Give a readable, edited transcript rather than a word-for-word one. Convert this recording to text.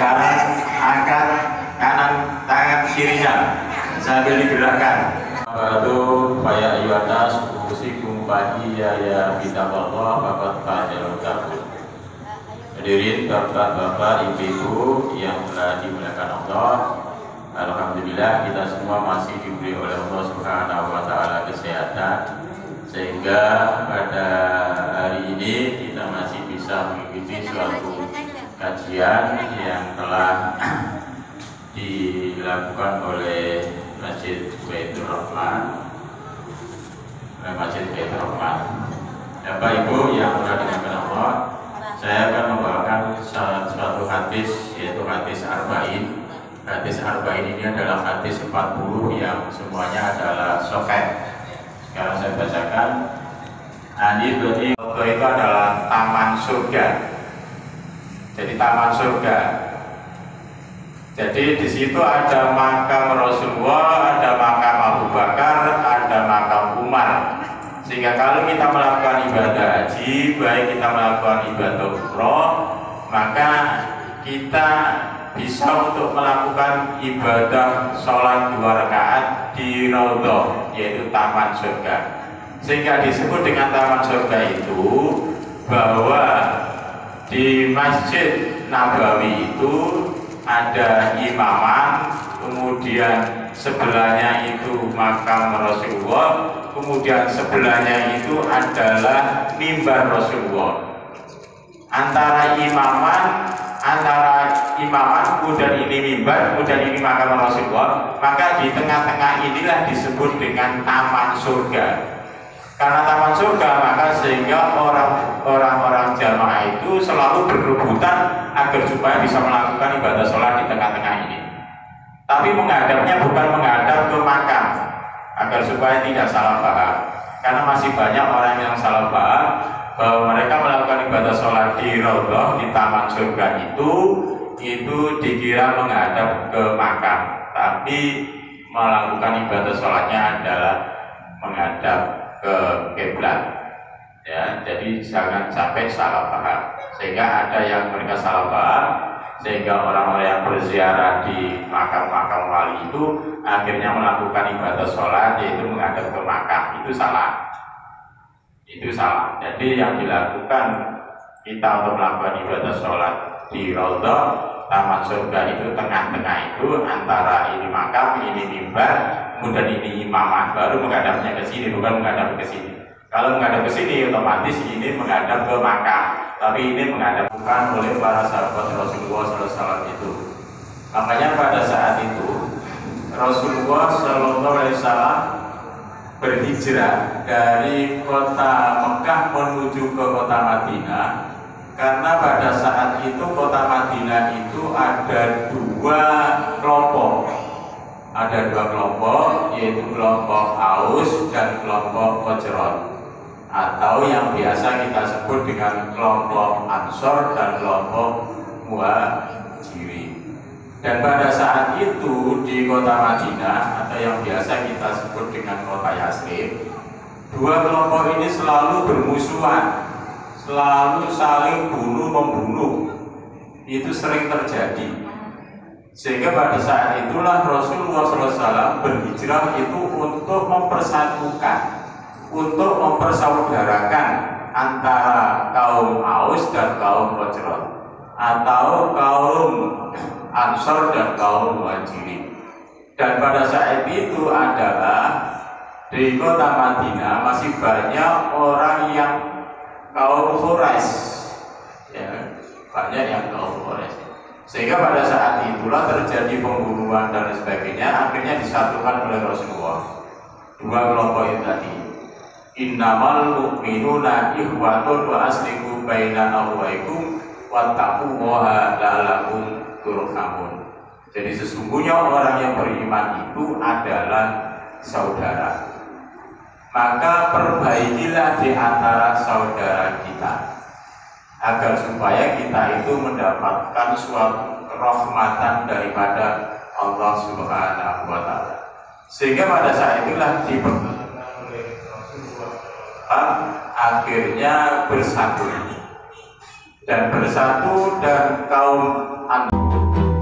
Sekarang angkat kanan tangan kirinya sambil digerakkan. Baru faya ayyuhannas usikum ya bitaqwallah faqad fazal muttaqun. Hadirin bapak-bapak, ibu-ibu yang telah dimuliakan Allah, alhamdulillah kita semua masih diberi oleh Allah Subhanahu wa taala kesehatan, sehingga pada hari ini kita masih bisa mengikuti suatu kajian yang telah dilakukan oleh Masjid Baitur Rahman. Bapak Ibu yang telah dimuliakan Allah, saya akan membawakan suatu hadis, yaitu hadis Arba'in. Hadis Arba'in ini adalah hadis 40 yang semuanya adalah sahih. Sekarang saya bacakan. Itu adalah taman surga. Jadi taman surga. Jadi di situ ada makam Rasulullah, ada makam Abu Bakar, ada makam Umar. Sehingga kalau kita melakukan ibadah haji, baik kita melakukan ibadah umroh, maka kita bisa untuk melakukan ibadah sholat 2 rakaat di Raudhah, yaitu taman surga. Sehingga disebut dengan taman surga itu bahwa di Masjid Nabawi itu ada imaman, kemudian sebelahnya itu makam Rasulullah, kemudian sebelahnya itu adalah mimbar Rasulullah. Antara imaman kemudian ini mimbar, kemudian ini makam Rasulullah, maka di tengah-tengah inilah disebut dengan taman surga. Karena taman surga, maka sehingga orang-orang jamaah itu selalu berebutan agar supaya bisa melakukan ibadah sholat di tengah-tengah ini. Tapi menghadapnya bukan menghadap ke makam, agar supaya tidak salah paham. Karena masih banyak orang yang salah paham bahwa mereka melakukan ibadah sholat di Raudhah, di taman surga itu dikira menghadap ke makam, tapi melakukan ibadah sholatnya adalah menghadap ke kiblat. Ya, jadi jangan sampai salah paham. Sehingga ada yang mereka salah paham, sehingga orang-orang yang berziarah di makam-makam wali itu akhirnya melakukan ibadah sholat yaitu menghadap ke makam. Itu salah. Jadi yang dilakukan kita untuk melakukan ibadah sholat di Raudhah taman surga itu tengah-tengah itu antara ini makam, ini mimbar, kemudian ini imamah, baru menghadapnya ke sini, bukan menghadap ke sini. Kalau menghadap ke sini otomatis ini menghadap ke makam, tapi ini menghadapkan oleh para sahabat Rasulullah SAW itu. Makanya pada saat itu Rasulullah SAW berhijrah dari kota Mekah menuju ke kota Madinah, karena pada saat itu kota Madinah itu ada dua kelompok, yaitu kelompok Aus dan kelompok Khazraj, atau yang biasa kita sebut dengan kelompok Ansor dan kelompok Muhajirin. Dan pada saat itu di kota Madinah, atau yang biasa kita sebut dengan kota Yathrib, dua kelompok ini selalu bermusuhan, selalu saling bunuh-membunuh. Itu sering terjadi. Sehingga pada saat itulah Rasulullah SAW berhijrah itu untuk mempersatukan, untuk mempersaudarakan antara kaum Aus dan kaum Khazraj, atau kaum Ansor dan kaum Muhajirin. Dan pada saat itu adalah di kota Madinah masih banyak orang yang kaum Quraisy, ya, banyak yang kaum Quraisy. Sehingga pada saat itulah terjadi pembunuhan dan sebagainya, akhirnya disatukan oleh Rasulullah. Dua kelompok itu tadi. Innamal mu'minuna ikhwatun wa aslihu baina akhwaikum wattaqullaha la'allakum turhamun. Jadi sesungguhnya orang yang beriman itu adalah saudara. Maka perbaikilah di antara saudara kita, agar supaya kita itu mendapatkan suatu rahmatan daripada Allah Subhanahu wa taala. Sehingga pada saat itulah diperkenalkan oleh Rasulullah akhirnya bersatu. dan bersatu dan kaum Ansor.